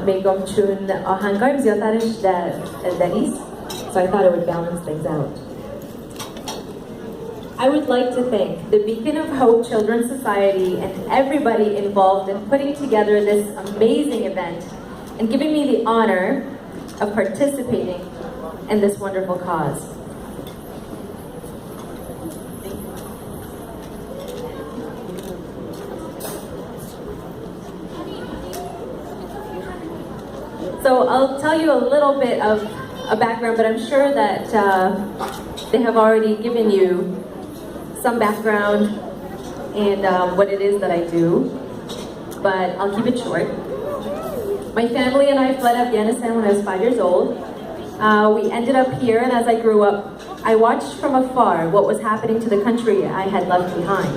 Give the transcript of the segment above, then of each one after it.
میگم چون آهنگایم زیادترش در ایست. So I thought it would balance things out. I would like to thank the Beacon of Hope Children's Society and everybody involved in putting together this amazing event and giving me the honor of participating in this wonderful cause. So I'll tell you a little bit of a background, but I'm sure that they have already given you some background and what it is that I do, but I'll keep it short. My family and I fled Afghanistan when I was 5 years old. We ended up here, and as I grew up, I watched from afar what was happening to the country I had left behind.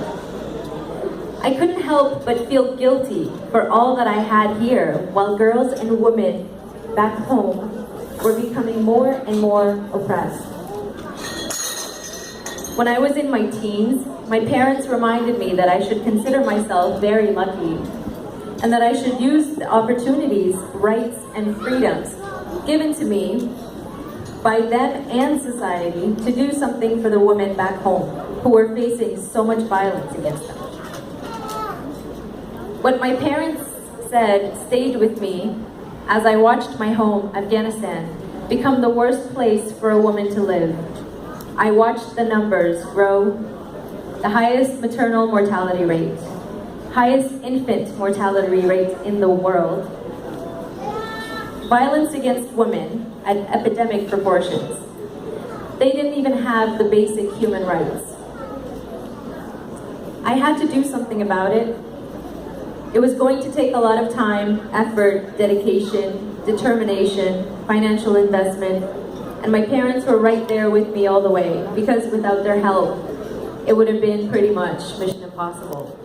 I couldn't help but feel guilty for all that I had here, while girls and women back home were becoming more and more oppressed. When I was in my teens, my parents reminded me that I should consider myself very lucky and that I should use the opportunities, rights, and freedoms given to me by them and society to do something for the women back home who were facing so much violence against them. What my parents said stayed with me as I watched my home, Afghanistan, become the worst place for a woman to live. I watched the numbers grow, the highest maternal mortality rate, highest infant mortality rate in the world, violence against women at epidemic proportions. They didn't even have the basic human rights. I had to do something about it. It was going to take a lot of time, effort, dedication, determination, financial investment, and my parents were right there with me all the way, because without their help, it would have been pretty much mission impossible.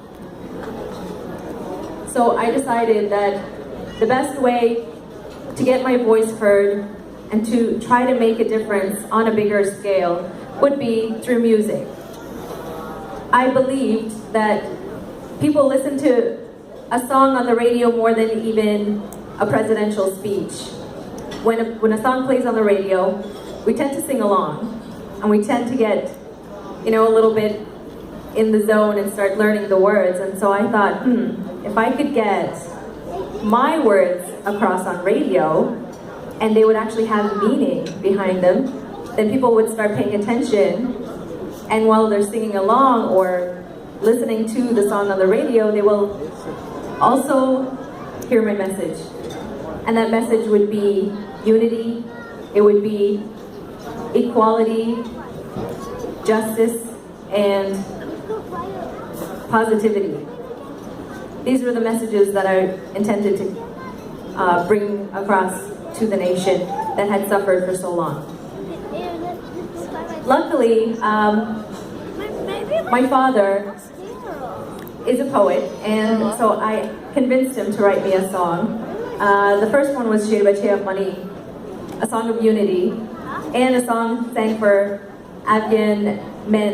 So I decided that the best way to get my voice heard and to try to make a difference on a bigger scale would be through music. I believed that people listen to a song on the radio more than even a presidential speech. When a song plays on the radio, we tend to sing along, and we tend to get, a little bit in the zone and start learning the words. And so I thought, if I could get my words across on radio, and they would actually have meaning behind them, then people would start paying attention, and while they're singing along or listening to the song on the radio, they will also hear my message. And that message would be unity, it would be equality, justice, and positivity. These were the messages that I intended to bring across to the nation that had suffered for so long. Luckily, my father is a poet, and so I convinced him to write me a song. The first one was Sher Bache of Money, a song of unity, and a song sang for Afghan men